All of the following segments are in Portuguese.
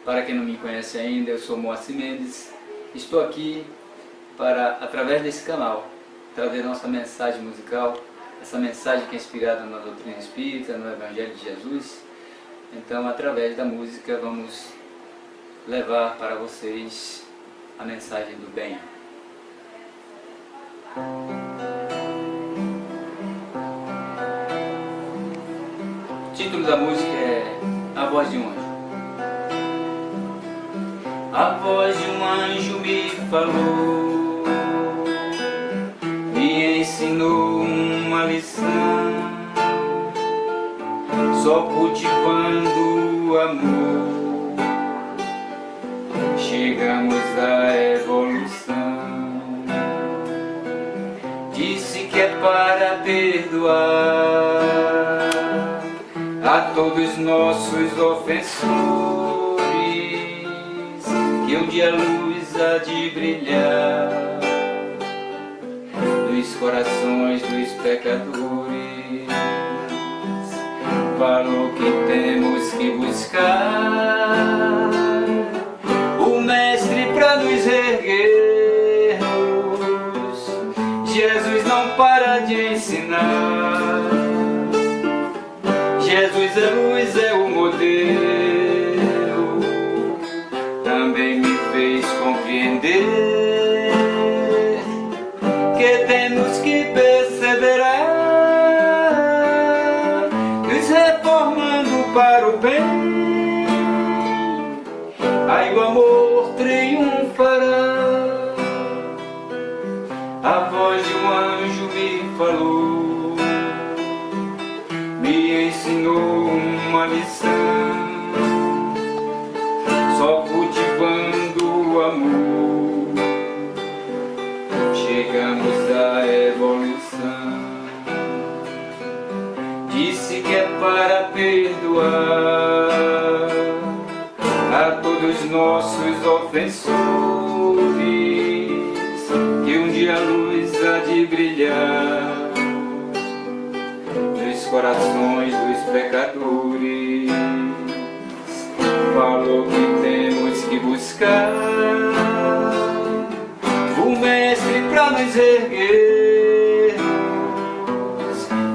Para quem não me conhece ainda, eu sou Moacir Mendes. Estou aqui para, através desse canal, trazer nossa mensagem musical, essa mensagem que é inspirada na doutrina espírita, no Evangelho de Jesus. Então, através da música, vamos levar para vocês a mensagem do bem. O título da música é A Voz de um Anjo. A voz de um anjo me falou, me ensinou uma lição. Só cultivando o amor chegamos à evolução. Disse que é para perdoar a todos nossos ofensores, que um dia a luz há de brilhar nos corações dos pecadores. Falou que temos que buscar o Mestre para nos erguermos. Jesus não para de ensinar. Jesus é luz, é o modelo. Também me fez compreender que temos que perseverar, nos reformando para o bem. Aí o amor triunfará. A voz de um anjo me falou, me ensinou uma lição. Só cultivando o amor chegamos à evolução. Disse que é para perdoar a todos nossos ofensores, que um dia a luz há de brilhar nos corações dos pecadores. Falou que temos que buscar o Mestre para nos erguermos.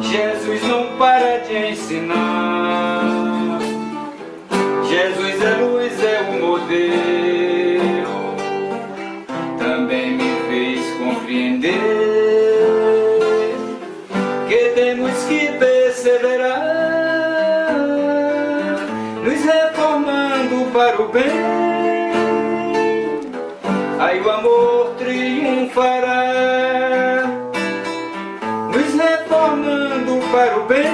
Jesus não para de ensinar. Jesus é luz, é o modelo. Também me fez compreender que temos que perseverar, nos reformando para o bem. Aí o amor triunfará, nos reformando para o bem.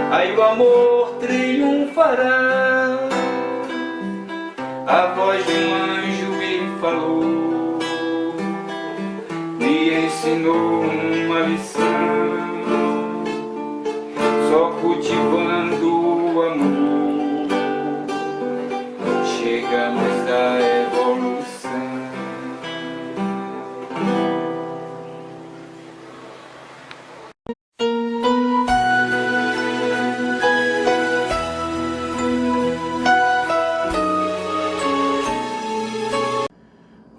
Aí o amor triunfará. A voz de um anjo me falou, me ensinou uma lição. Só cultivando o amor chegamos à evolução.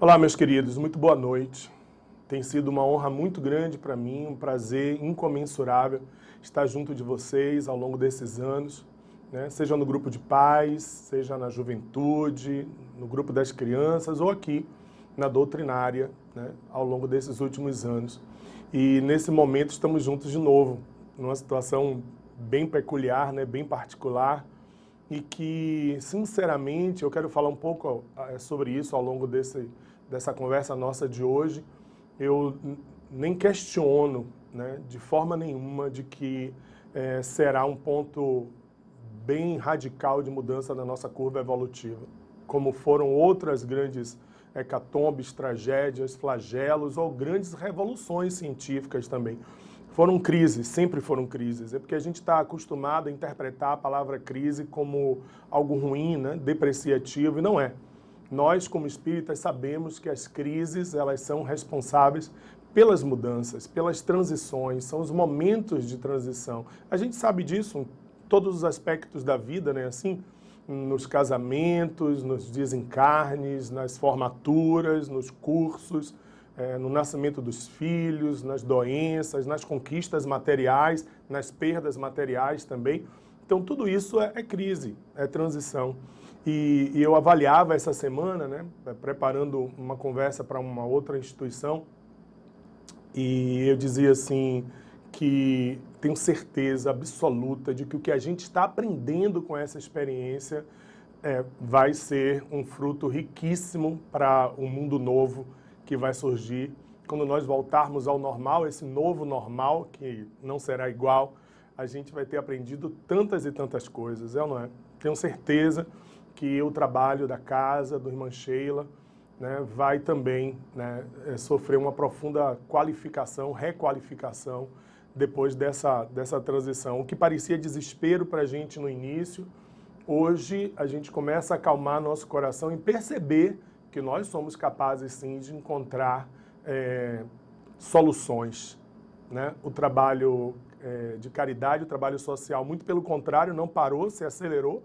Olá, meus queridos, muito boa noite. Tem sido uma honra muito grande para mim, um prazer incomensurável estar junto de vocês ao longo desses anos, né? Seja no grupo de pais, seja na juventude, no grupo das crianças ou aqui na doutrinária, né? Ao longo desses últimos anos. E nesse momento estamos juntos de novo, numa situação bem peculiar, né? Bem particular, e que, sinceramente, eu quero falar um pouco sobre isso ao longo dessa conversa nossa de hoje. Eu nem questiono, né, de forma nenhuma, de que será um ponto bem radical de mudança na nossa curva evolutiva, como foram outras grandes hecatombes, tragédias, flagelos ou grandes revoluções científicas também. Foram crises, sempre foram crises. É porque a gente está acostumado a interpretar a palavra crise como algo ruim, né, depreciativo, e não é. Nós, como espíritas, sabemos que as crises, elas são responsáveis pelas mudanças, pelas transições, são os momentos de transição. A gente sabe disso em todos os aspectos da vida, né? Assim, nos casamentos, nos desencarnes, nas formaturas, nos cursos, no nascimento dos filhos, nas doenças, nas conquistas materiais, nas perdas materiais também. Então, tudo isso é crise, é transição. E eu avaliava essa semana, né, preparando uma conversa para uma outra instituição, e eu dizia assim, que tenho certeza absoluta de que o que a gente está aprendendo com essa experiência vai ser um fruto riquíssimo para o mundo novo que vai surgir quando nós voltarmos ao normal, esse novo normal, que não será igual. A gente vai ter aprendido tantas e tantas coisas, não é? Tenho certeza que o trabalho da casa, do irmã Sheila, né, vai também, né, sofrer uma profunda qualificação, requalificação, depois dessa transição. O que parecia desespero para a gente no início, hoje a gente começa a acalmar nosso coração e perceber que nós somos capazes, sim, de encontrar soluções, né? O trabalho de caridade, o trabalho social, muito pelo contrário, não parou, se acelerou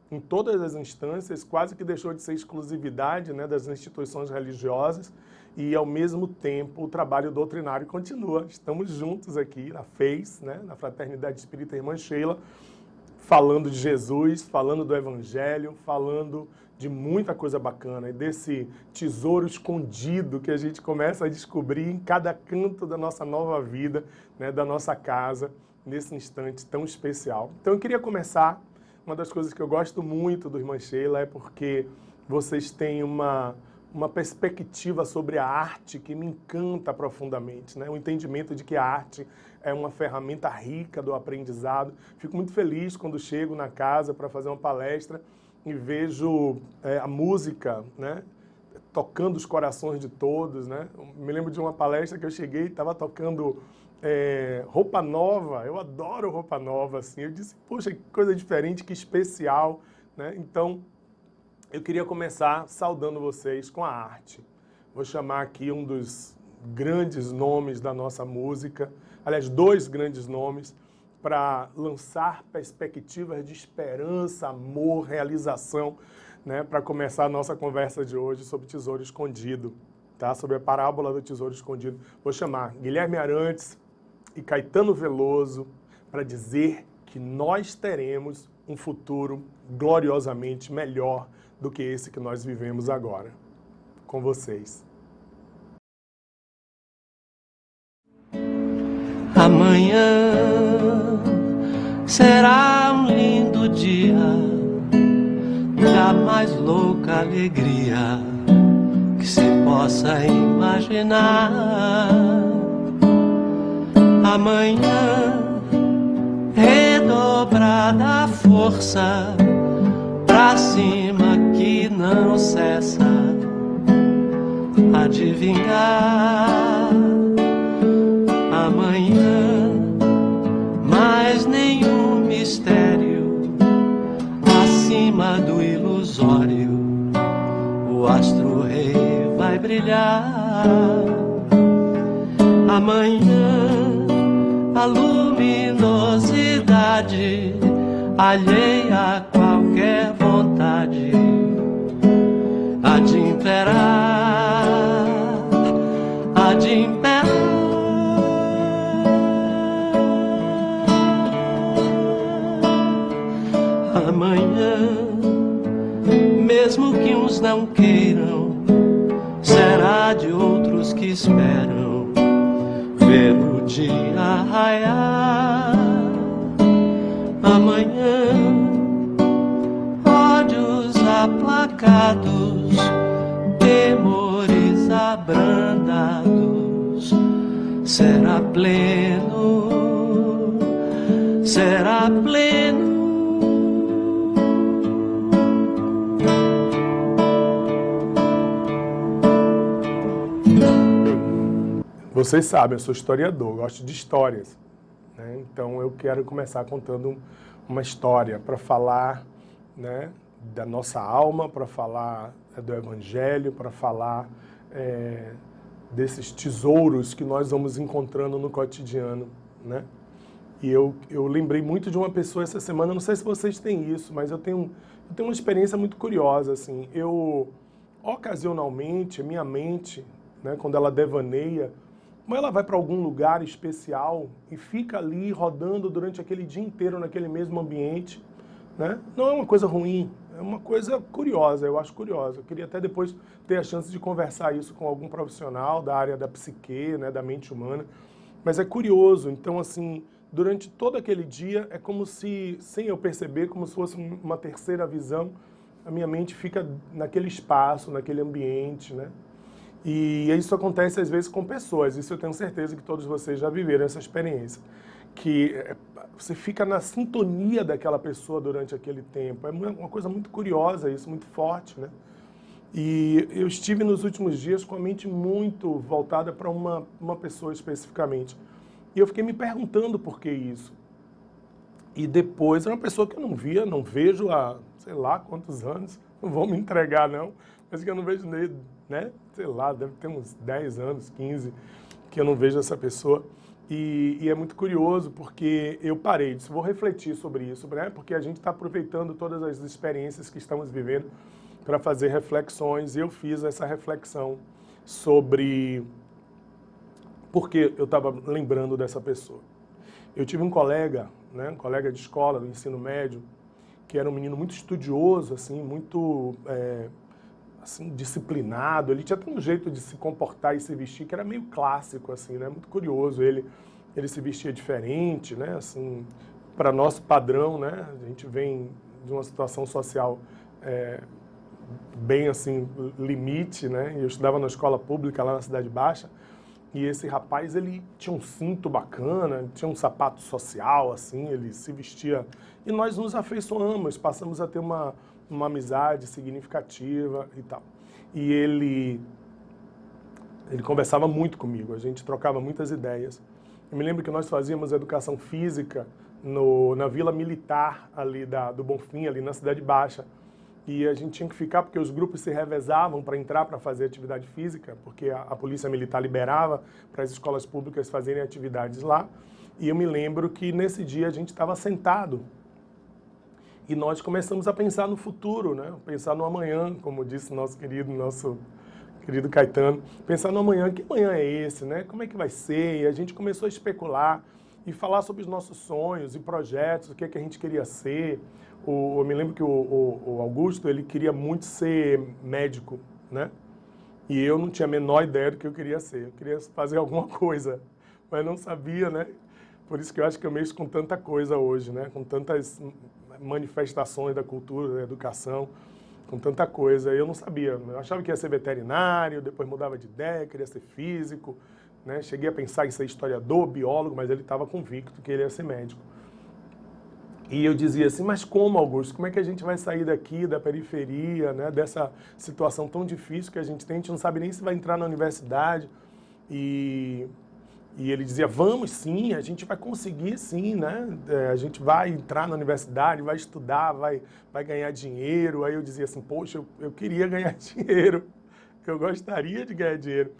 em todas as instâncias, quase que deixou de ser exclusividade, né, das instituições religiosas, e, ao mesmo tempo, o trabalho doutrinário continua. Estamos juntos aqui na FEIS, né, na Fraternidade Espírita Irmã Sheila, falando de Jesus, falando do Evangelho, falando de muita coisa bacana, e desse tesouro escondido que a gente começa a descobrir em cada canto da nossa nova vida, né, da nossa casa, nesse instante tão especial. Então, eu queria começar. Uma das coisas que eu gosto muito do Irmã Sheila é porque vocês têm uma perspectiva sobre a arte que me encanta profundamente, né? O entendimento de que a arte é uma ferramenta rica do aprendizado. Fico muito feliz quando chego na casa para fazer uma palestra e vejo a música, né, tocando os corações de todos, né? Me lembro de uma palestra que eu cheguei e estava tocando Roupa Nova. Eu adoro Roupa Nova, assim. Eu disse, poxa, que coisa diferente, que especial, né? Então, eu queria começar saudando vocês com a arte. Vou chamar aqui um dos grandes nomes da nossa música, aliás, dois grandes nomes, para lançar perspectivas de esperança, amor, realização, né? Para começar a nossa conversa de hoje sobre Tesouro Escondido, tá? Sobre a parábola do Tesouro Escondido. Vou chamar Guilherme Arantes e Caetano Veloso para dizer que nós teremos um futuro gloriosamente melhor do que esse que nós vivemos agora. Com vocês. Amanhã será um lindo dia da mais louca alegria que se possa imaginar. Amanhã, redobrada a força, pra cima que não cessa a de vingar. Amanhã, mais nenhum mistério acima do ilusório, o astro-rei vai brilhar. Amanhã, a luminosidade alheia a qualquer vontade há de imperar, há de imperar. Amanhã, mesmo que uns não queiram, será de outros que esperam ver o dia raiar. Amanhã, ódios aplacados, temores abrandados, será pleno, será pleno. Vocês sabem, eu sou historiador, gosto de histórias, né? Então eu quero começar contando uma história para falar, né, da nossa alma, para falar do Evangelho, para falar desses tesouros que nós vamos encontrando no cotidiano, né? E eu lembrei muito de uma pessoa essa semana, não sei se vocês têm isso, mas eu tenho uma experiência muito curiosa, assim. Ocasionalmente, a minha mente, né, quando ela devaneia, como ela vai para algum lugar especial e fica ali rodando durante aquele dia inteiro naquele mesmo ambiente, né? Não é uma coisa ruim, é uma coisa curiosa, eu acho curiosa. Eu queria até depois ter a chance de conversar isso com algum profissional da área da psique, né, da mente humana, mas é curioso. Então, assim, durante todo aquele dia é como se, sem eu perceber, como se fosse uma terceira visão, a minha mente fica naquele espaço, naquele ambiente, né? E isso acontece às vezes com pessoas, isso eu tenho certeza que todos vocês já viveram essa experiência, que você fica na sintonia daquela pessoa durante aquele tempo. É uma coisa muito curiosa isso, muito forte, né? E eu estive nos últimos dias com a mente muito voltada para uma pessoa especificamente. E eu fiquei me perguntando por que isso. E depois era uma pessoa que eu não vejo há sei lá quantos anos, não vão me entregar não, mas que eu não vejo nele, né? Sei lá, deve ter uns 10 anos, 15, que eu não vejo essa pessoa. E é muito curioso porque eu parei, disse, vou refletir sobre isso, né? Porque a gente está aproveitando todas as experiências que estamos vivendo para fazer reflexões. E eu fiz essa reflexão sobre por que eu estava lembrando dessa pessoa. Eu tive um colega, né, um colega de escola, do ensino médio, que era um menino muito estudioso, assim, muito assim, disciplinado. Ele tinha até um jeito de se comportar e se vestir que era meio clássico, assim, né, muito curioso. Ele se vestia diferente, né, assim, para nosso padrão, né, a gente vem de uma situação social bem, assim, limite, né, eu estudava na escola pública lá na Cidade Baixa. E esse rapaz, ele tinha um cinto bacana, tinha um sapato social, assim, ele se vestia. E nós nos afeiçoamos, passamos a ter uma amizade significativa e tal. E ele conversava muito comigo, a gente trocava muitas ideias. Eu me lembro que nós fazíamos educação física na Vila Militar, ali do Bonfim, ali na Cidade Baixa. E a gente tinha que ficar, porque os grupos se revezavam para entrar para fazer atividade física, porque a polícia militar liberava para as escolas públicas fazerem atividades lá. E eu me lembro que nesse dia a gente estava sentado e nós começamos a pensar no futuro, né? Pensar no amanhã, como disse nosso querido Caetano. Pensar no amanhã, que amanhã é esse, né? Como é que vai ser? E a gente começou a especular e falar sobre os nossos sonhos e projetos, o que é que a gente queria ser. Eu me lembro que o Augusto, ele queria muito ser médico, né? E eu não tinha a menor ideia do que eu queria ser. Eu queria fazer alguma coisa, mas não sabia, né? Por isso que eu acho que eu mexo com tanta coisa hoje, né? Com tantas manifestações da cultura, da educação, com tanta coisa. Eu não sabia. Eu achava que ia ser veterinário, depois mudava de ideia, queria ser físico, né? Cheguei a pensar em ser historiador, biólogo, mas ele estava convicto que ele ia ser médico. E eu dizia assim, mas como, Augusto? Como é que a gente vai sair daqui, da periferia, né, dessa situação tão difícil que a gente não sabe nem se vai entrar na universidade. E ele dizia, vamos sim, a gente vai conseguir sim, né? A gente vai entrar na universidade, vai estudar, vai ganhar dinheiro. Aí eu dizia assim, poxa, eu queria ganhar dinheiro, eu gostaria de ganhar dinheiro.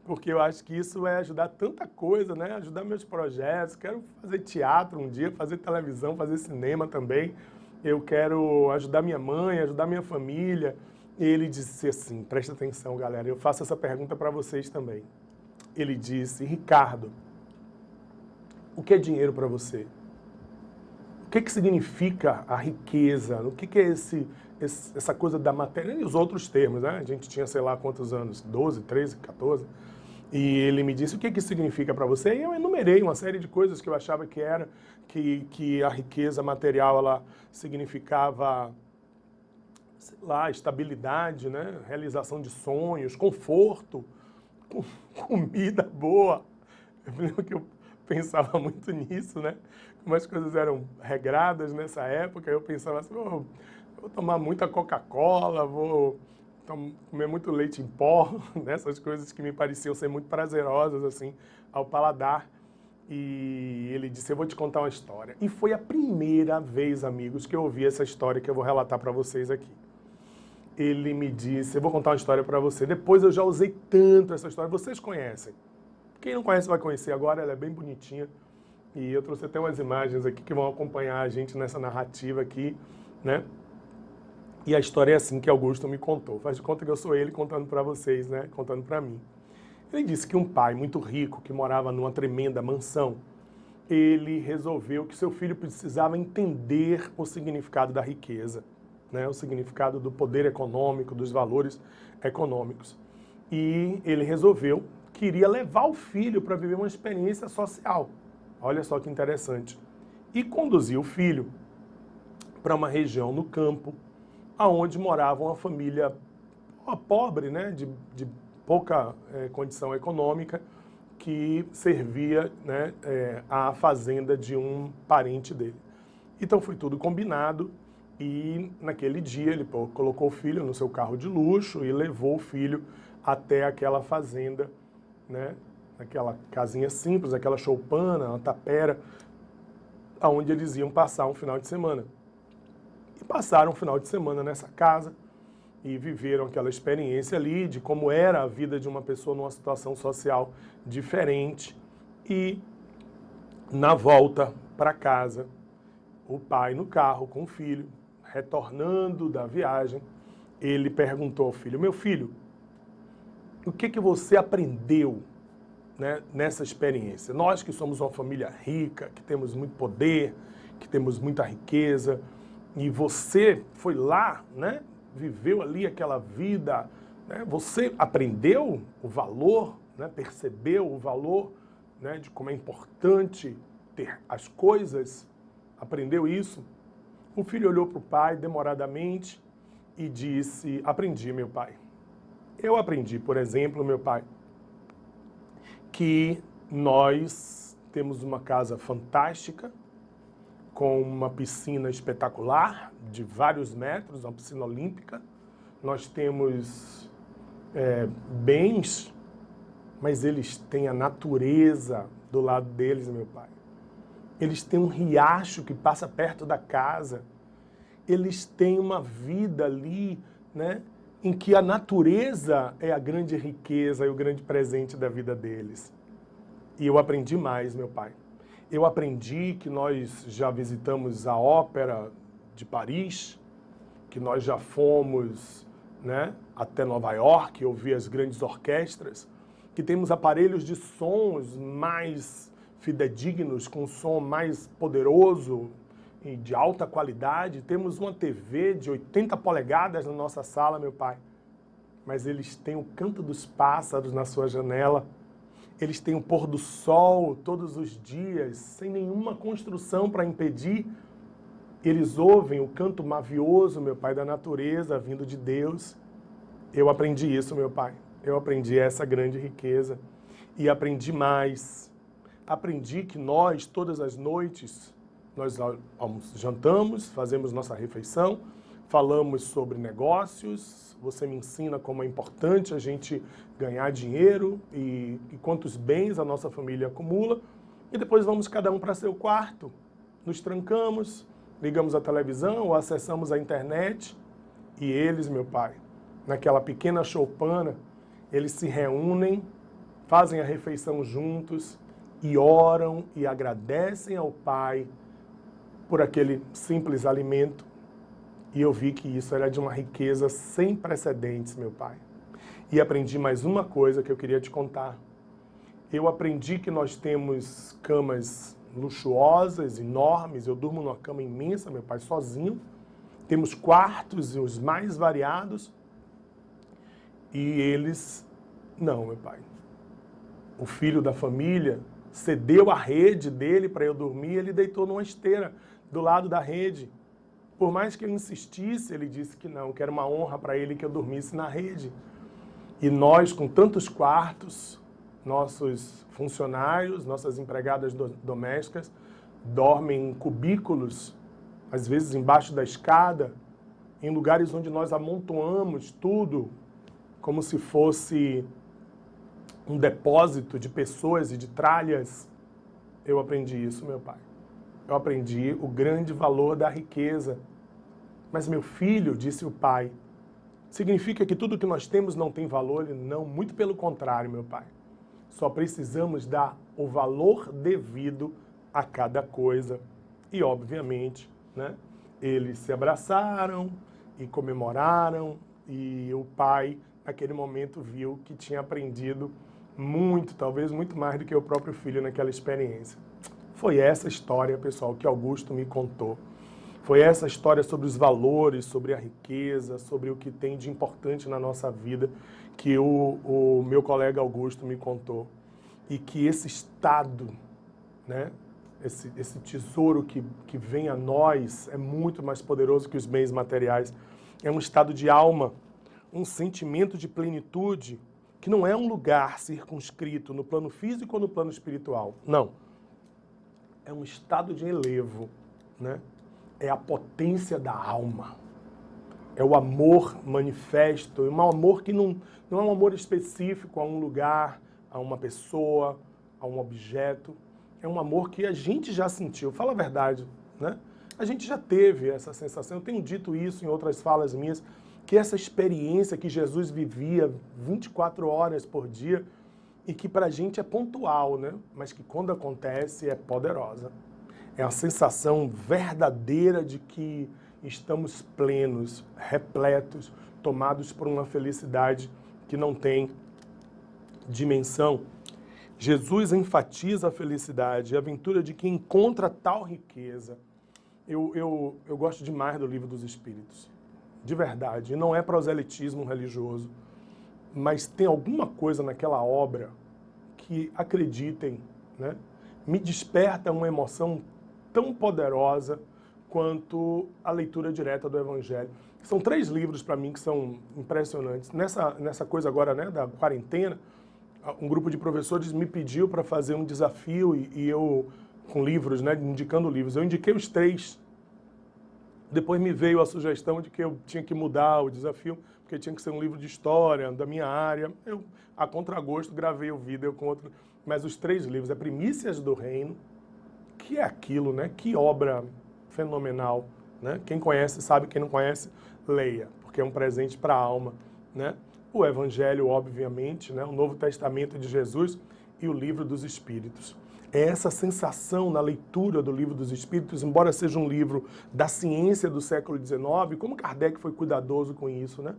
Porque eu acho que isso vai ajudar tanta coisa, né? Ajudar meus projetos. Quero fazer teatro um dia, fazer televisão, fazer cinema também. Eu quero ajudar minha mãe, ajudar minha família. E ele disse assim, presta atenção, galera, eu faço essa pergunta para vocês também. Ele disse, Ricardo, o que é dinheiro para você? O que significa a riqueza? O que é essa coisa da matéria? E os outros termos, né? A gente tinha sei lá quantos anos, 12, 13, 14. E ele me disse, o que isso significa para você? E eu enumerei uma série de coisas que eu achava que a riqueza material, ela significava, sei lá, estabilidade, né? Realização de sonhos, conforto, comida boa. Eu lembro que eu pensava muito nisso, né? Como as coisas eram regradas nessa época, eu pensava assim, vou tomar muita Coca-Cola, vou comer muito leite em pó, essas coisas que me pareciam ser muito prazerosas, assim, ao paladar. E ele disse, eu vou te contar uma história. E foi a primeira vez, amigos, que eu ouvi essa história que eu vou relatar para vocês aqui. Ele me disse, eu vou contar uma história para você. Depois eu já usei tanto essa história, vocês conhecem. Quem não conhece vai conhecer agora, ela é bem bonitinha. E eu trouxe até umas imagens aqui que vão acompanhar a gente nessa narrativa aqui, né? E a história é assim que Augusto me contou. Faz de conta que eu sou ele contando para vocês, né? Contando para mim. Ele disse que um pai muito rico, que morava numa tremenda mansão, ele resolveu que seu filho precisava entender o significado da riqueza, né? O significado do poder econômico, dos valores econômicos. E ele resolveu que iria levar o filho para viver uma experiência social. Olha só que interessante. E conduziu o filho para uma região no campo, aonde morava uma família pobre, né, de pouca condição econômica, que servia, né, a fazenda de um parente dele. Então foi tudo combinado e naquele dia ele colocou o filho no seu carro de luxo e levou o filho até aquela fazenda, né, aquela casinha simples, aquela choupana, uma tapera, aonde eles iam passar um final de semana. E passaram um final de semana nessa casa e viveram aquela experiência ali de como era a vida de uma pessoa numa situação social diferente. E na volta para casa, o pai no carro com o filho, retornando da viagem, ele perguntou ao filho: meu filho, o que você aprendeu, né, nessa experiência? Nós que somos uma família rica, que temos muito poder, que temos muita riqueza, e você foi lá, né, viveu ali aquela vida, né, você aprendeu o valor, né, percebeu o valor, né, de como é importante ter as coisas, aprendeu isso? O filho olhou para o pai demoradamente e disse: aprendi, meu pai. Eu aprendi, por exemplo, meu pai, que nós temos uma casa fantástica, com uma piscina espetacular, de vários metros, uma piscina olímpica. Nós temos bens, mas eles têm a natureza do lado deles, meu pai. Eles têm um riacho que passa perto da casa. Eles têm uma vida ali, né, em que a natureza é a grande riqueza e o grande presente da vida deles. E eu aprendi mais, meu pai. Eu aprendi que nós já visitamos a Ópera de Paris, que nós já fomos, né, até Nova York, ouvir as grandes orquestras, que temos aparelhos de sons mais fidedignos, com som mais poderoso e de alta qualidade. Temos uma TV de 80 polegadas na nossa sala, meu pai. Mas eles têm o canto dos pássaros na sua janela. Eles têm o pôr do sol todos os dias, sem nenhuma construção para impedir. Eles ouvem o canto mavioso, meu pai, da natureza, vindo de Deus. Eu aprendi isso, meu pai. Eu aprendi essa grande riqueza. E aprendi mais. Aprendi que nós, todas as noites, nós jantamos, fazemos nossa refeição, falamos sobre negócios. Você me ensina como é importante a gente ganhar dinheiro e quantos bens a nossa família acumula. E depois vamos cada um para seu quarto, nos trancamos, ligamos a televisão ou acessamos a internet. E eles, meu pai, naquela pequena choupana, eles se reúnem, fazem a refeição juntos e oram e agradecem ao Pai por aquele simples alimento. E eu vi que isso era de uma riqueza sem precedentes, meu pai. E aprendi mais uma coisa que eu queria te contar. Eu aprendi que nós temos camas luxuosas, enormes. Eu durmo numa cama imensa, meu pai, sozinho. Temos quartos os mais variados. E eles, não, meu pai. O filho da família cedeu a rede dele para eu dormir, ele deitou numa esteira do lado da rede. Por mais que eu insistisse, ele disse que não, que era uma honra para ele que eu dormisse na rede. E nós, com tantos quartos, nossos funcionários, nossas empregadas domésticas, dormem em cubículos, às vezes embaixo da escada, em lugares onde nós amontoamos tudo, como se fosse um depósito de pessoas e de tralhas. Eu aprendi isso, meu pai. Eu aprendi o grande valor da riqueza. Mas, meu filho, disse o pai, significa que tudo que nós temos não tem valor? Não, muito pelo contrário, meu pai. Só precisamos dar o valor devido a cada coisa. E, obviamente, né, eles se abraçaram e comemoraram, e o pai, naquele momento, viu que tinha aprendido muito, talvez muito mais do que o próprio filho naquela experiência. Foi essa história, pessoal, que Augusto me contou. Foi essa história sobre os valores, sobre a riqueza, sobre o que tem de importante na nossa vida, que o meu colega Augusto me contou. E que esse estado, né, esse tesouro que vem a nós é muito mais poderoso que os bens materiais. É um estado de alma, um sentimento de plenitude, que não é um lugar circunscrito no plano físico ou no plano espiritual. Não. É um estado de elevo, né? É a potência da alma. É o amor manifesto, um amor que não é um amor específico a um lugar, a uma pessoa, a um objeto. É um amor que a gente já sentiu. Fala a verdade, né? A gente já teve essa sensação. Eu tenho dito isso em outras falas minhas, que essa experiência que Jesus vivia 24 horas por dia e que pra gente é pontual, né? Mas que quando acontece é poderosa. É a sensação verdadeira de que estamos plenos, repletos, tomados por uma felicidade que não tem dimensão. Jesus enfatiza a felicidade, a aventura de quem encontra tal riqueza. Eu gosto demais do Livro dos Espíritos, de verdade. E não é proselitismo religioso, mas tem alguma coisa naquela obra que, acreditem, né, me desperta uma emoção tão poderosa quanto a leitura direta do Evangelho. São 3 livros para mim que são impressionantes. Nessa coisa agora, né, da quarentena, um grupo de professores me pediu para fazer um desafio e eu, com livros, né, indicando livros, eu indiquei os 3. Depois me veio a sugestão de que eu tinha que mudar o desafio, porque tinha que ser um livro de história, da minha área. Eu, a contragosto, gravei o vídeo com outro. Mas os 3 livros, é Primícias do Reino, que é aquilo, né? Que obra fenomenal, né? Quem conhece sabe, quem não conhece, leia, porque é um presente para a alma, né? O Evangelho, obviamente, né? O Novo Testamento de Jesus e o Livro dos Espíritos. É essa sensação na leitura do Livro dos Espíritos, embora seja um livro da ciência do século XIX, como Kardec foi cuidadoso com isso, né?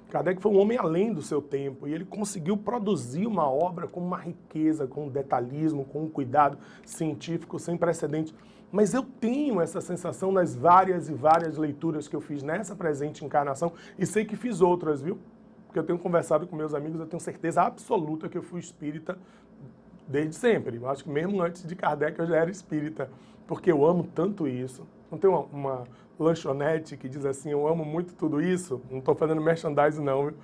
Kardec foi um homem além do seu tempo e ele conseguiu produzir uma obra com uma riqueza, com um detalhismo, com um cuidado científico sem precedentes. Mas eu tenho essa sensação nas várias e várias leituras que eu fiz nessa presente encarnação e sei que fiz outras, viu? Porque eu tenho conversado com meus amigos, eu tenho certeza absoluta que eu fui espírita desde sempre. Eu acho que mesmo antes de Kardec eu já era espírita, porque eu amo tanto isso. Não tem uma lanchonete que diz assim, eu amo muito tudo isso? Não estou fazendo merchandising não, viu?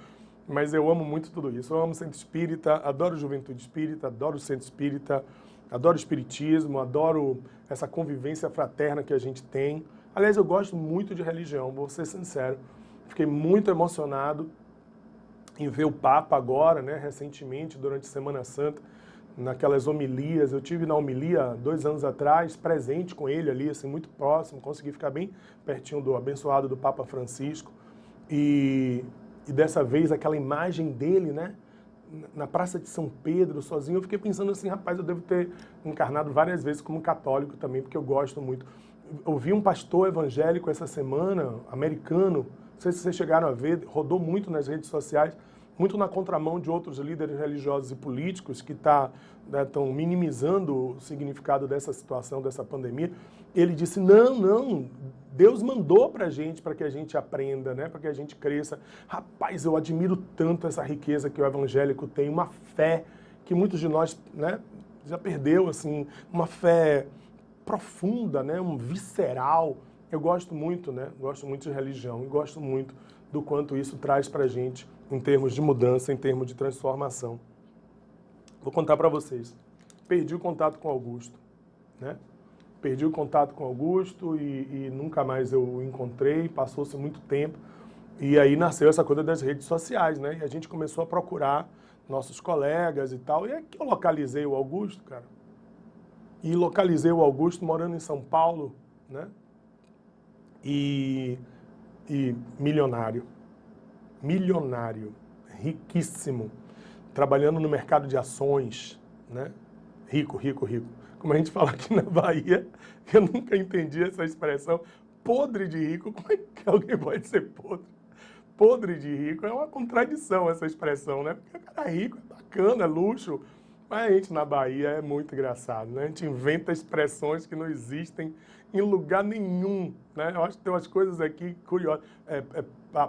Mas eu amo muito tudo isso. Eu amo o Centro Espírita, adoro Juventude Espírita, adoro o Centro Espírita, adoro o Espiritismo, adoro essa convivência fraterna que a gente tem. Aliás, eu gosto muito de religião, vou ser sincero. Fiquei muito emocionado em ver o Papa agora, né, recentemente, durante a Semana Santa, naquelas homilias. Eu tive na homilia 2 anos atrás, presente com ele ali, assim, muito próximo, consegui ficar bem pertinho do abençoado do Papa Francisco. E dessa vez aquela imagem dele, né, na Praça de São Pedro, sozinho, eu fiquei pensando assim, rapaz, eu devo ter encarnado várias vezes como católico também, porque eu gosto muito. Ouvi um pastor evangélico essa semana, americano, não sei se vocês chegaram a ver, rodou muito nas redes sociais, muito na contramão de outros líderes religiosos e políticos que estão minimizando o significado dessa situação, dessa pandemia. Ele disse, não, Deus mandou para que a gente aprenda, né, para que a gente cresça. Rapaz, eu admiro tanto essa riqueza que o evangélico tem, uma fé que muitos de nós, né, já perdeu, assim, uma fé profunda, né, visceral. Eu gosto muito, né, gosto muito de religião e gosto muito do quanto isso traz para a gente em termos de mudança, em termos de transformação. Vou contar para vocês. Perdi o contato com Augusto, né? Perdi o contato com Augusto e nunca mais eu o encontrei, passou-se muito tempo. E aí nasceu essa coisa das redes sociais, né? E a gente começou a procurar nossos colegas e tal. E é que eu localizei o Augusto, cara. E localizei o Augusto morando em São Paulo, né? E milionário, riquíssimo, trabalhando no mercado de ações, né? Rico. como a gente fala aqui na Bahia, eu nunca entendi essa expressão, podre de rico. Como é que alguém pode ser podre? Podre de rico é uma contradição essa expressão, né? Porque o cara é rico, é bacana, é luxo, mas a gente na Bahia é muito engraçado, né? A gente inventa expressões que não existem em lugar nenhum, né? Eu acho que tem umas coisas aqui curiosas,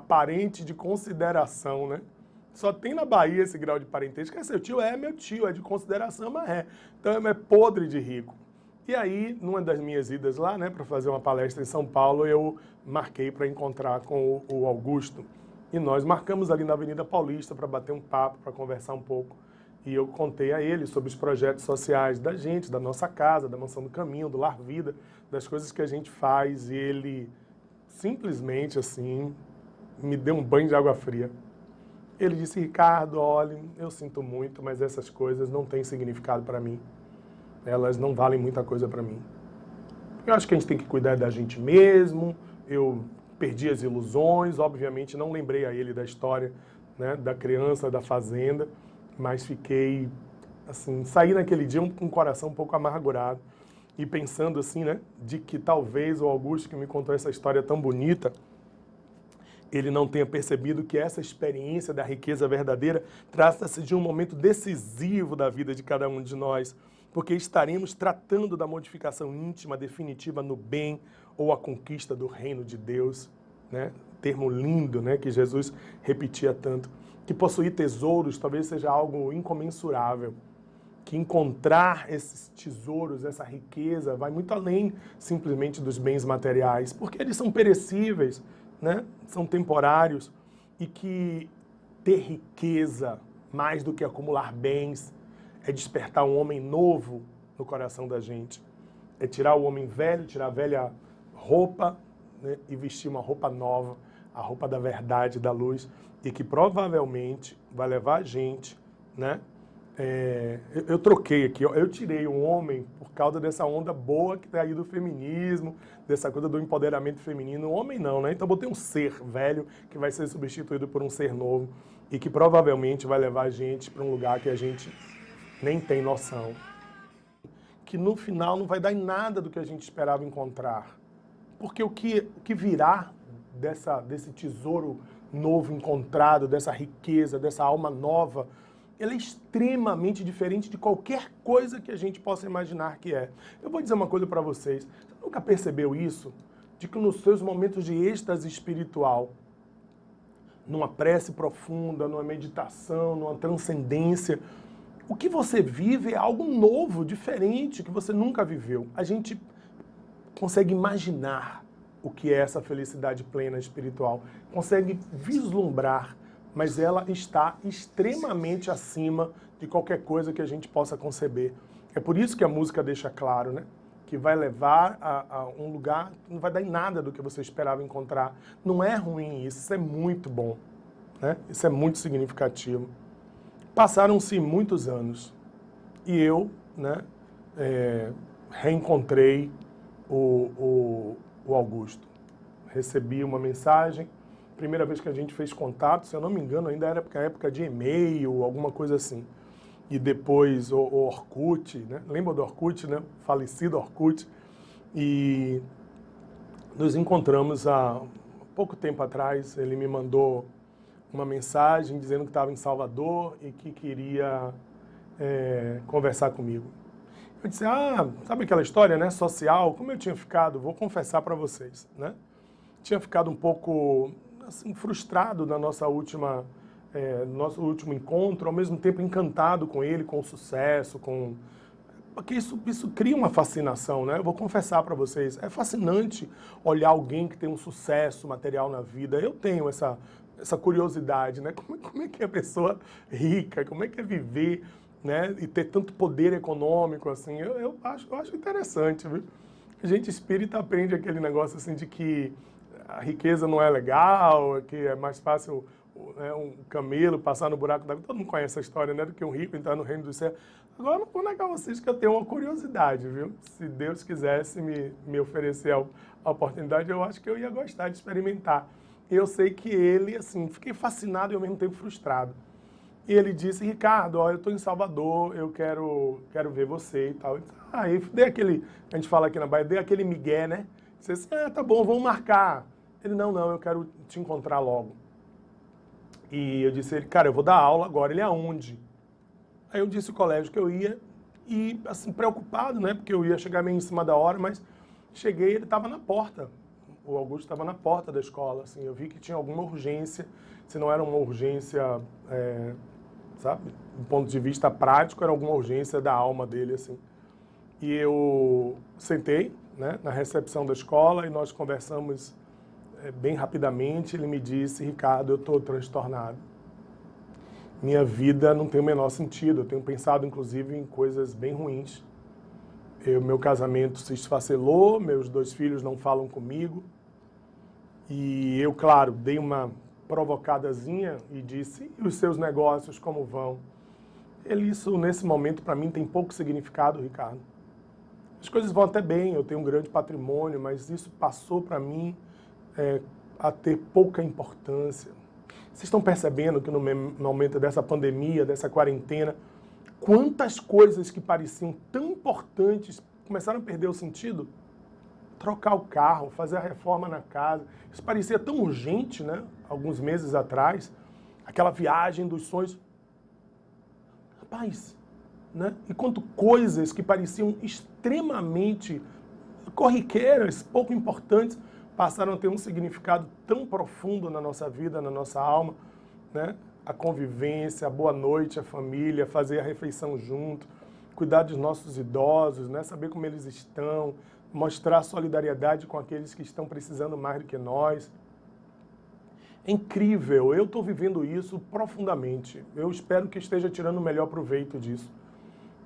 parente de consideração, né? Só tem na Bahia esse grau de parentesco. É seu tio? É meu tio, é de consideração, mas é. Então é podre de rico. E aí, numa das minhas idas lá, né, para fazer uma palestra em São Paulo, eu marquei para encontrar com o Augusto. E nós marcamos ali na Avenida Paulista para bater um papo, para conversar um pouco. E eu contei a ele sobre os projetos sociais da gente, da nossa casa, da Mansão do Caminho, do Lar Vida, das coisas que a gente faz. E ele simplesmente, assim, me deu um banho de água fria. Ele disse, Ricardo, olha, eu sinto muito, mas essas coisas não têm significado para mim. Elas não valem muita coisa para mim. Eu acho que a gente tem que cuidar da gente mesmo. Eu perdi as ilusões, obviamente não lembrei a ele da história, né, da criança, da fazenda, mas fiquei, assim, saí naquele dia com o coração um pouco amargurado e pensando assim, né, de que talvez o Augusto que me contou essa história tão bonita, ele não tenha percebido que essa experiência da riqueza verdadeira trata-se de um momento decisivo da vida de cada um de nós, porque estaremos tratando da modificação íntima definitiva no bem ou a conquista do reino de Deus, né? Termo lindo, né, que Jesus repetia tanto. Que possuir tesouros talvez seja algo incomensurável, que encontrar esses tesouros, essa riqueza, vai muito além simplesmente dos bens materiais, porque eles são perecíveis, né? São temporários, e que ter riqueza, mais do que acumular bens, é despertar um homem novo no coração da gente. É tirar o homem velho, tirar a velha roupa, né, e vestir uma roupa nova, a roupa da verdade, da luz, e que provavelmente vai levar a gente, né? Eu troquei aqui, eu tirei um homem por causa dessa onda boa que está aí do feminismo, dessa coisa do empoderamento feminino. Homem não, né? Então botei um ser velho que vai ser substituído por um ser novo e que provavelmente vai levar a gente para um lugar que a gente nem tem noção. Que no final não vai dar em nada do que a gente esperava encontrar. Porque o que virá desse tesouro novo encontrado, dessa riqueza, dessa alma nova, ela é extremamente diferente de qualquer coisa que a gente possa imaginar que é. Eu vou dizer uma coisa para vocês. Você nunca percebeu isso? De que nos seus momentos de êxtase espiritual, numa prece profunda, numa meditação, numa transcendência, o que você vive é algo novo, diferente, que você nunca viveu. A gente consegue imaginar o que é essa felicidade plena espiritual, consegue vislumbrar, mas ela está extremamente acima de qualquer coisa que a gente possa conceber. É por isso que a música deixa claro, né? Que vai levar a um lugar que não vai dar em nada do que você esperava encontrar. Não é ruim isso é muito bom, né? Isso é muito significativo. Passaram-se muitos anos e eu, né, reencontrei o Augusto. Recebi uma mensagem. Primeira vez que a gente fez contato, se eu não me engano, ainda era época de e-mail, alguma coisa assim. E depois o Orkut, né? Lembra do Orkut, né? Falecido Orkut. E nos encontramos há pouco tempo atrás. Ele me mandou uma mensagem dizendo que estava em Salvador e que queria conversar comigo. Eu disse, sabe aquela história, né, social? Como eu tinha ficado, vou confessar para vocês, né? Tinha ficado um pouco assim, frustrado na nosso último encontro, ao mesmo tempo encantado com ele, com o sucesso, porque isso cria uma fascinação, né? Eu vou confessar para vocês, é fascinante olhar alguém que tem um sucesso material na vida. Eu tenho essa curiosidade, né? Como é que é a pessoa rica, como é que é viver, né? E ter tanto poder econômico, assim, eu acho interessante, viu? A gente espírita aprende aquele negócio assim de que a riqueza não é legal, que é mais fácil, né, um camelo passar no buraco d'água. Todo mundo conhece essa história, né? Do que um rico entrar no reino do céu. Agora, não vou negar a vocês que eu tenho uma curiosidade, viu? Se Deus quisesse me oferecer a oportunidade, eu acho que eu ia gostar de experimentar. Eu sei que ele, assim, fiquei fascinado e ao mesmo tempo frustrado. E ele disse, Ricardo, ó, eu estou em Salvador, eu quero ver você e tal. Aí dei aquele, a gente fala aqui na Bahia, dei aquele migué, né? Disse assim, tá bom, vamos marcar. Ele, não, eu quero te encontrar logo. E eu disse a ele, cara, eu vou dar aula agora. Ele, aonde? Aí eu disse o colégio que eu ia e, assim, preocupado, né? Porque eu ia chegar meio em cima da hora, mas cheguei, ele estava na porta. O Augusto estava na porta da escola, assim. Eu vi que tinha alguma urgência, se não era uma urgência, sabe? Do ponto de vista prático, era alguma urgência da alma dele, assim. E eu sentei, né, na recepção da escola e nós conversamos bem rapidamente. Ele me disse, Ricardo, eu estou transtornado. Minha vida não tem o menor sentido. Eu tenho pensado, inclusive, em coisas bem ruins. Meu casamento se esfacelou, meus 2 filhos não falam comigo. E eu, claro, dei uma provocadazinha e disse, e os seus negócios como vão? Isso, nesse momento, para mim, tem pouco significado, Ricardo. As coisas vão até bem, eu tenho um grande patrimônio, mas isso passou para mim a ter pouca importância. Vocês estão percebendo que no momento dessa pandemia, dessa quarentena, quantas coisas que pareciam tão importantes começaram a perder o sentido? Trocar o carro, fazer a reforma na casa. Isso parecia tão urgente, né? Alguns meses atrás. Aquela viagem dos sonhos. Rapaz, né? E quanto coisas que pareciam extremamente corriqueiras, pouco importantes, passaram a ter um significado tão profundo na nossa vida, na nossa alma, né? A convivência, a boa noite, a família, fazer a refeição junto, cuidar dos nossos idosos, né? Saber como eles estão, mostrar solidariedade com aqueles que estão precisando mais do que nós. É incrível, eu estou vivendo isso profundamente. Eu espero que esteja tirando o melhor proveito disso.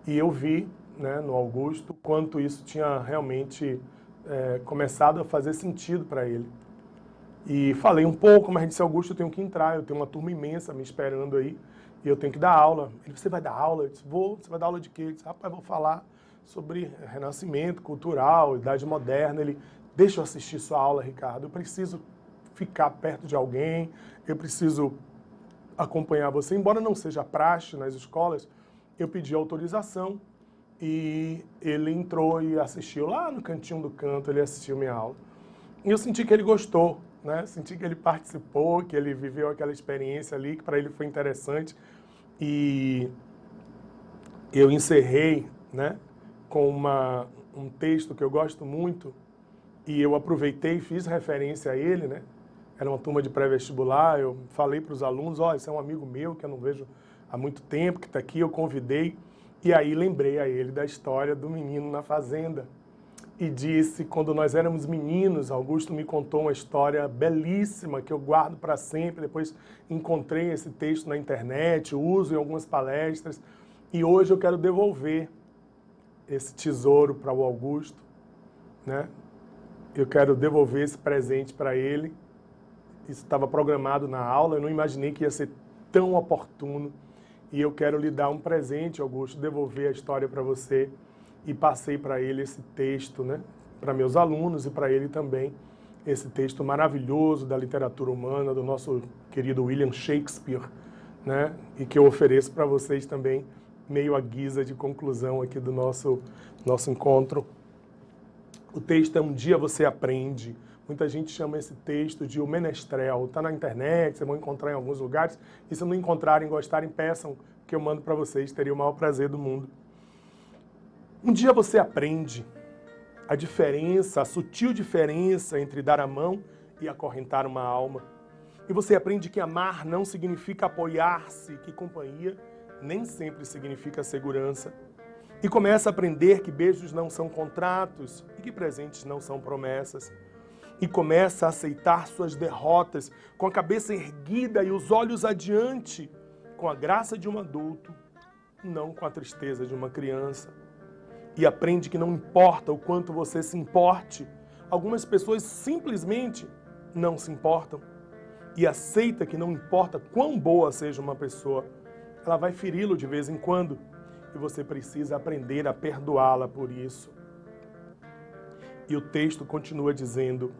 E eu vi, né, no Augusto, quanto isso tinha realmente começado a fazer sentido para ele. E falei um pouco, mas disse, Augusto, eu tenho que entrar, eu tenho uma turma imensa me esperando aí, e eu tenho que dar aula. Ele, você vai dar aula? Eu disse, vou. Você vai dar aula de quê? Eu disse, rapaz, vou falar sobre renascimento cultural, idade moderna. Ele, deixa eu assistir sua aula, Ricardo, eu preciso ficar perto de alguém, eu preciso acompanhar você. Embora não seja praxe nas escolas, eu pedi autorização e ele entrou e assistiu lá no cantinho do canto, ele assistiu minha aula. E eu senti que ele gostou, né? Senti que ele participou, que ele viveu aquela experiência ali, que para ele foi interessante. E eu encerrei, né, com um texto que eu gosto muito, e eu aproveitei e fiz referência a ele, né? Era uma turma de pré-vestibular, eu falei para os alunos, esse é um amigo meu que eu não vejo há muito tempo, que está aqui, eu convidei, e aí lembrei a ele da história do menino na fazenda. E disse, quando nós éramos meninos, Augusto me contou uma história belíssima que eu guardo para sempre. Depois encontrei esse texto na internet, uso em algumas palestras, e hoje eu quero devolver esse tesouro para o Augusto, né? Eu quero devolver esse presente para ele. Isso estava programado na aula, eu não imaginei que ia ser tão oportuno. E eu quero lhe dar um presente, Augusto, devolver a história para você. E passei para ele esse texto, né? Para meus alunos e para ele também, esse texto maravilhoso da literatura humana, do nosso querido William Shakespeare, né? E que eu ofereço para vocês também, meio à guisa de conclusão aqui do nosso encontro. O texto é Um Dia Você Aprende. Muita gente chama esse texto de O Menestrel. Está na internet, vocês vão encontrar em alguns lugares. E se não encontrarem, gostarem, peçam que eu mando para vocês. Teria o maior prazer do mundo. Um dia você aprende a diferença, a sutil diferença entre dar a mão e acorrentar uma alma. E você aprende que amar não significa apoiar-se, que companhia nem sempre significa segurança. E começa a aprender que beijos não são contratos e que presentes não são promessas. E começa a aceitar suas derrotas com a cabeça erguida e os olhos adiante, com a graça de um adulto, não com a tristeza de uma criança. E aprende que não importa o quanto você se importe, algumas pessoas simplesmente não se importam. E aceita que não importa quão boa seja uma pessoa, ela vai feri-lo de vez em quando, e você precisa aprender a perdoá-la por isso. E o texto continua dizendo: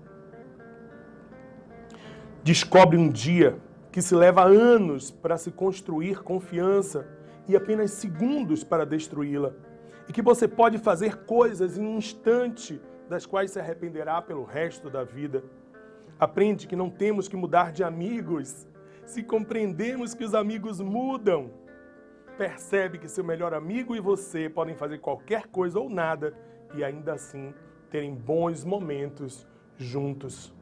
descobre um dia que se leva anos para se construir confiança e apenas segundos para destruí-la. E que você pode fazer coisas em um instante das quais se arrependerá pelo resto da vida. Aprende que não temos que mudar de amigos se compreendemos que os amigos mudam. Percebe que seu melhor amigo e você podem fazer qualquer coisa ou nada e ainda assim terem bons momentos juntos.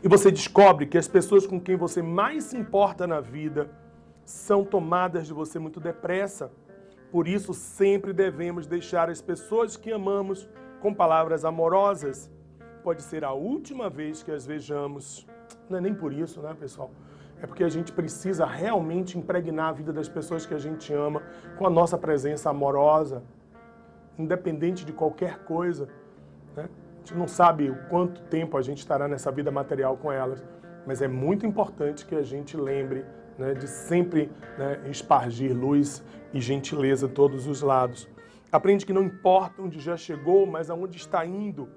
E você descobre que as pessoas com quem você mais se importa na vida são tomadas de você muito depressa. Por isso, sempre devemos deixar as pessoas que amamos com palavras amorosas. Pode ser a última vez que as vejamos. Não é nem por isso, né, pessoal? É porque a gente precisa realmente impregnar a vida das pessoas que a gente ama com a nossa presença amorosa, independente de qualquer coisa, né? A gente não sabe o quanto tempo a gente estará nessa vida material com elas, mas é muito importante que a gente lembre, né, de sempre, né, espargir luz e gentileza a todos os lados. Aprende que não importa onde já chegou, mas aonde está indo.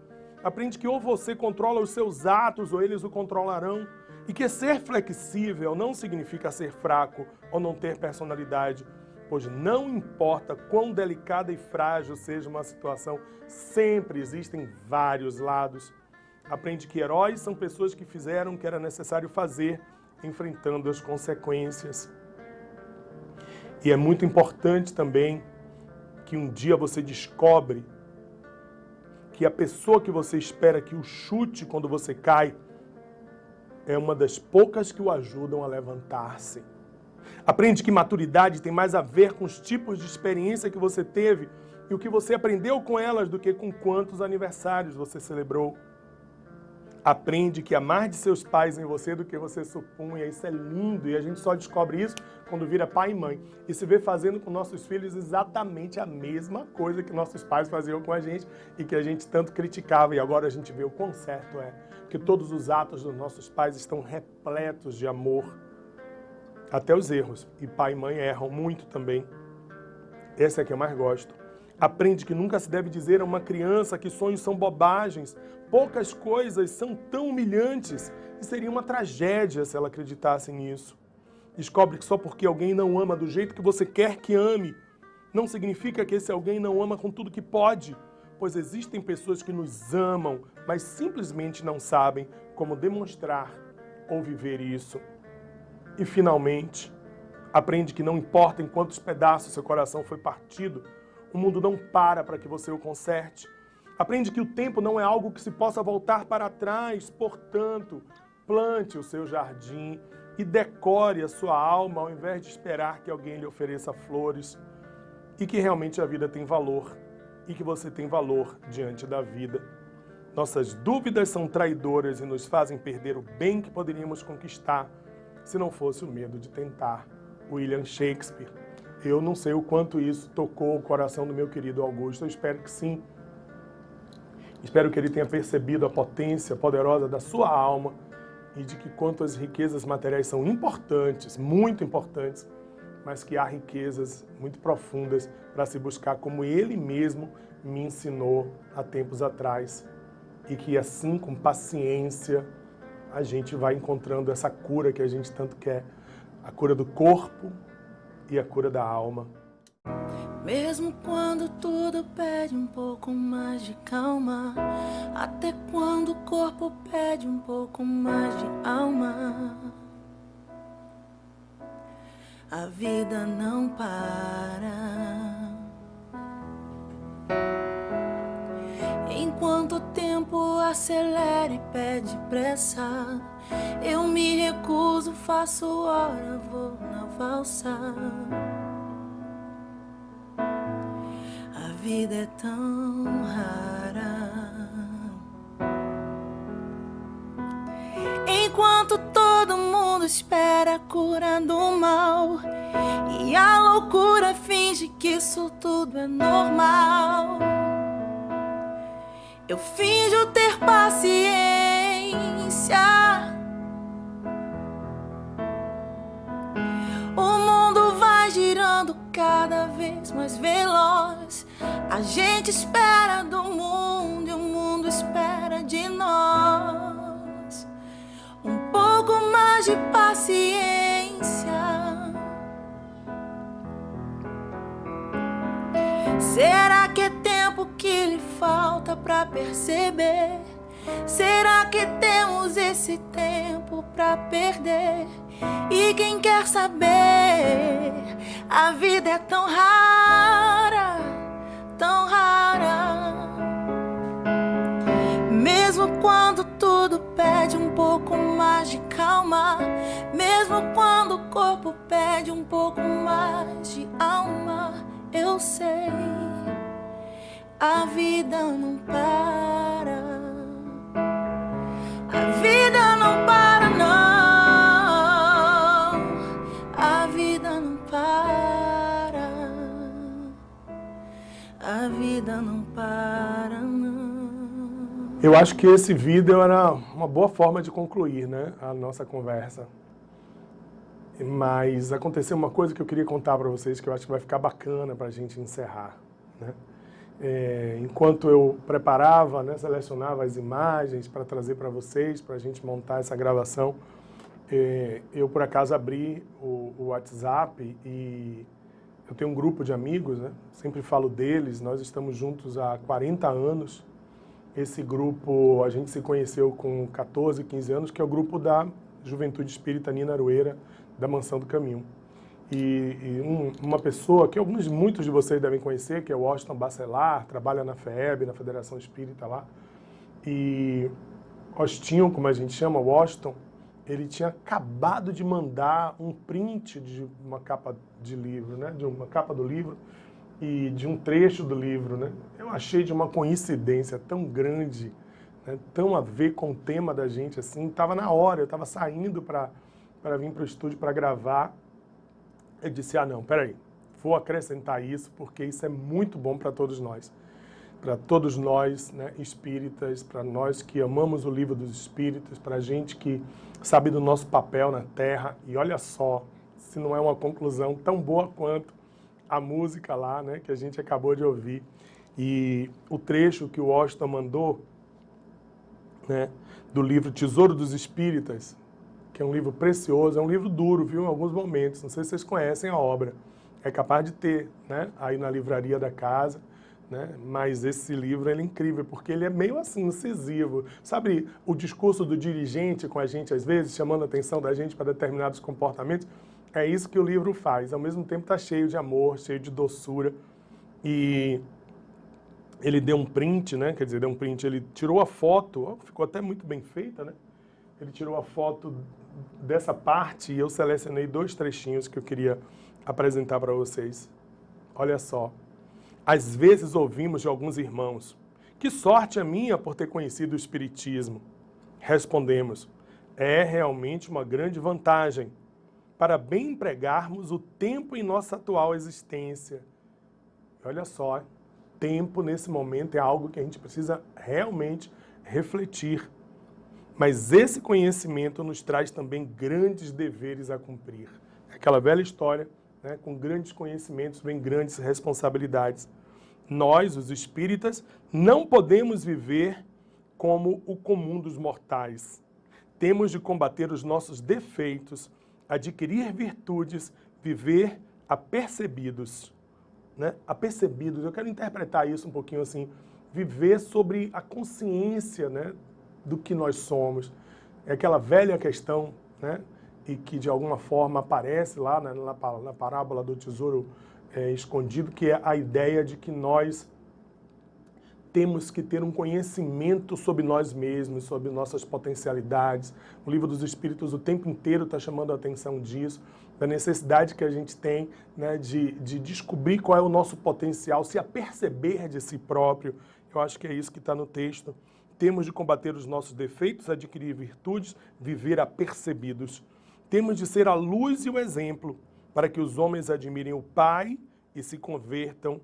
Aprende que ou você controla os seus atos ou eles o controlarão. E que ser flexível não significa ser fraco ou não ter personalidade, pois não importa quão delicada e frágil seja uma situação, sempre existem vários lados. Aprende que heróis são pessoas que fizeram o que era necessário fazer, enfrentando as consequências. E é muito importante também que um dia você descobre que a pessoa que você espera que o chute quando você cai é uma das poucas que o ajudam a levantar-se. Aprende que maturidade tem mais a ver com os tipos de experiência que você teve e o que você aprendeu com elas do que com quantos aniversários você celebrou. Aprende que há mais de seus pais em você do que você supunha. Isso é lindo e a gente só descobre isso quando vira pai e mãe. E se vê fazendo com nossos filhos exatamente a mesma coisa que nossos pais faziam com a gente e que a gente tanto criticava. E agora a gente vê o quão certo é. Que todos os atos dos nossos pais estão repletos de amor. Até os erros. E pai e mãe erram muito também. Essa é a que eu mais gosto. Aprende que nunca se deve dizer a uma criança que sonhos são bobagens. Poucas coisas são tão humilhantes e seria uma tragédia se ela acreditasse nisso. Descobre que só porque alguém não ama do jeito que você quer que ame, não significa que esse alguém não ama com tudo que pode, pois existem pessoas que nos amam, mas simplesmente não sabem como demonstrar ou viver isso. E finalmente, aprende que não importa em quantos pedaços seu coração foi partido, o mundo não para que você o conserte. Aprende que o tempo não é algo que se possa voltar para trás, portanto, plante o seu jardim e decore a sua alma ao invés de esperar que alguém lhe ofereça flores. E que realmente a vida tem valor e que você tem valor diante da vida. Nossas dúvidas são traidoras e nos fazem perder o bem que poderíamos conquistar se não fosse o medo de tentar. William Shakespeare. Eu não sei o quanto isso tocou o coração do meu querido Augusto, eu espero que sim. Espero que ele tenha percebido a potência poderosa da sua alma e de que quanto as riquezas materiais são importantes, muito importantes, mas que há riquezas muito profundas para se buscar, como ele mesmo me ensinou há tempos atrás. E que assim, com paciência, a gente vai encontrando essa cura que a gente tanto quer, a cura do corpo e a cura da alma. Mesmo quando tudo pede um pouco mais de calma, até quando o corpo pede um pouco mais de alma, a vida não para. Enquanto o tempo acelera e pede pressa, eu me recuso, faço hora, vou na valsa. A vida é tão rara. Enquanto todo mundo espera a cura do mal e a loucura finge que isso tudo é normal, eu finjo ter paciência. O mundo vai girando cada vez mais veloz. A gente espera do mundo e o mundo espera de nós. Um pouco mais falta pra perceber? Será que temos esse tempo pra perder? E quem quer saber? A vida é tão rara, tão rara. Mesmo quando tudo pede um pouco mais de calma, mesmo quando o corpo pede um pouco mais de alma, eu sei, a vida não para. A vida não para, não. A vida não para. A vida não para, não. Eu acho que esse vídeo era uma boa forma de concluir, né, a nossa conversa. Mas aconteceu uma coisa que eu queria contar para vocês, que eu acho que vai ficar bacana para a gente encerrar, né? Enquanto eu preparava, né, selecionava as imagens para trazer para vocês, para a gente montar essa gravação, eu por acaso abri o WhatsApp e eu tenho um grupo de amigos, né, sempre falo deles, nós estamos juntos há 40 anos. Esse grupo, a gente se conheceu com 14, 15 anos, que é o grupo da Juventude Espírita Nina Aroeira, da Mansão do Caminho. Uma pessoa que muitos de vocês devem conhecer, que é o Washington Bacelar, trabalha na FEB, na Federação Espírita lá. E Washington, como a gente chama, Washington, ele tinha acabado de mandar um print de uma capa de livro, né, de uma capa do livro e de um trecho do livro, né. Eu achei de uma coincidência tão grande, né, tão a ver com o tema da gente, assim, estava na hora, eu estava saindo para vir para o estúdio para gravar. Eu disse, não, peraí, vou acrescentar isso, porque isso é muito bom para todos nós, né, espíritas, para nós que amamos o livro dos espíritos, para a gente que sabe do nosso papel na Terra. E olha só, se não é uma conclusão tão boa quanto a música lá, né, que a gente acabou de ouvir. E o trecho que o Washington mandou, né, do livro Tesouro dos Espíritas, que é um livro precioso, é um livro duro, viu, em alguns momentos, não sei se vocês conhecem a obra, é capaz de ter, né, aí na livraria da casa, né, mas esse livro ele é incrível, porque ele é meio assim, incisivo, sabe o discurso do dirigente com a gente às vezes, chamando a atenção da gente para determinados comportamentos? É isso que o livro faz, ao mesmo tempo está cheio de amor, cheio de doçura, e ele deu um print, né, quer dizer, ele tirou a foto, ficou até muito bem feita, né, ele tirou a foto dessa parte e eu selecionei 2 trechinhos que eu queria apresentar para vocês. Olha só. Às vezes ouvimos de alguns irmãos, que sorte a minha por ter conhecido o Espiritismo. Respondemos, é realmente uma grande vantagem para bem empregarmos o tempo em nossa atual existência. Olha só, tempo nesse momento é algo que a gente precisa realmente refletir. Mas esse conhecimento nos traz também grandes deveres a cumprir. É aquela velha história, né? Com grandes conhecimentos vem grandes responsabilidades. Nós, os espíritas, não podemos viver como o comum dos mortais. Temos de combater os nossos defeitos, adquirir virtudes, viver apercebidos. Né? Apercebidos, eu quero interpretar isso um pouquinho assim, viver sobre a consciência, né, do que nós somos. É aquela velha questão, né, e que de alguma forma aparece lá na parábola do tesouro escondido, que é a ideia de que nós temos que ter um conhecimento sobre nós mesmos, sobre nossas potencialidades. O Livro dos Espíritos o tempo inteiro está chamando a atenção disso, da necessidade que a gente tem, né, de descobrir qual é o nosso potencial, se aperceber de si próprio. Eu acho que é isso que está no texto. Temos de combater os nossos defeitos, adquirir virtudes, viver apercebidos. Temos de ser a luz e o exemplo para que os homens admirem o Pai e se convertam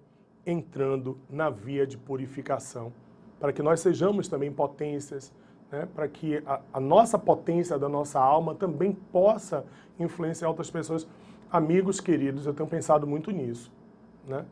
entrando na via de purificação. Para que nós sejamos também potências, né? Para que a nossa potência da nossa alma também possa influenciar outras pessoas. Amigos queridos, eu tenho pensado muito nisso, né?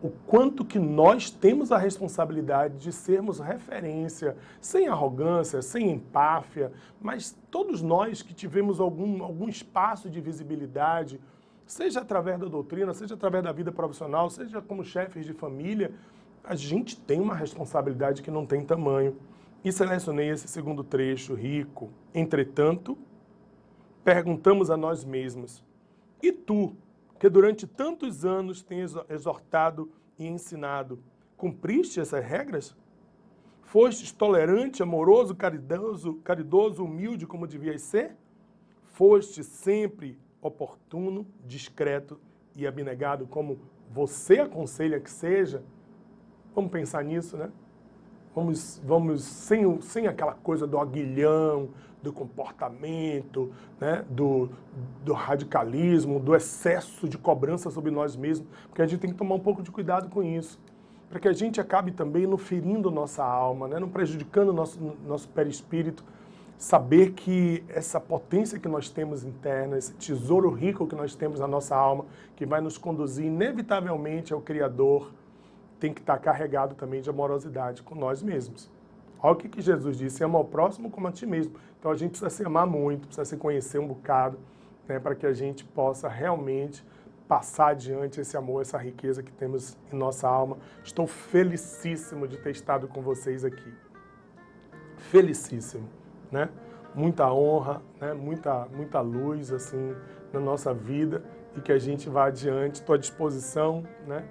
O quanto que nós temos a responsabilidade de sermos referência, sem arrogância, sem empáfia, mas todos nós que tivemos algum espaço de visibilidade, seja através da doutrina, seja através da vida profissional, seja como chefes de família, a gente tem uma responsabilidade que não tem tamanho. E selecionei esse segundo trecho rico. Entretanto, perguntamos a nós mesmos, e tu, que durante tantos anos tens exortado e ensinado, cumpriste essas regras? Fostes tolerante, amoroso, caridoso, humilde como devias ser? Foste sempre oportuno, discreto e abnegado como você aconselha que seja? Vamos pensar nisso, né? Vamos sem aquela coisa do aguilhão, do comportamento, né? do radicalismo, do excesso de cobrança sobre nós mesmos, porque a gente tem que tomar um pouco de cuidado com isso, para que a gente acabe também não ferindo nossa alma, né? Não prejudicando nosso perispírito, saber que essa potência que nós temos interna, esse tesouro rico que nós temos na nossa alma, que vai nos conduzir inevitavelmente ao Criador, tem que estar carregado também de amorosidade com nós mesmos. Olha o que Jesus disse, ama ao próximo como a ti mesmo. Então a gente precisa se amar muito, precisa se conhecer um bocado, né, para que a gente possa realmente passar adiante esse amor, essa riqueza que temos em nossa alma. Estou felicíssimo de ter estado com vocês aqui. Felicíssimo, né? Muita honra, né? Muita luz assim na nossa vida e que a gente vá adiante. Estou à disposição, né?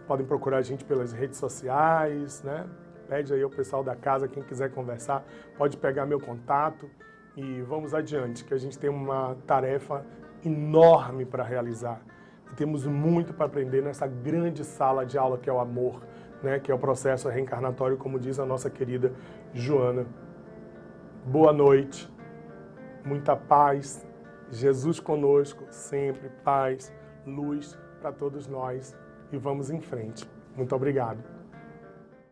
Podem procurar a gente pelas redes sociais, né? Pede aí ao pessoal da casa, quem quiser conversar, pode pegar meu contato e vamos adiante, que a gente tem uma tarefa enorme para realizar. E temos muito para aprender nessa grande sala de aula que é o amor, né? Que é o processo reencarnatório, como diz a nossa querida Joana. Boa noite, muita paz, Jesus conosco, sempre paz, luz para todos nós. E vamos em frente. Muito obrigado.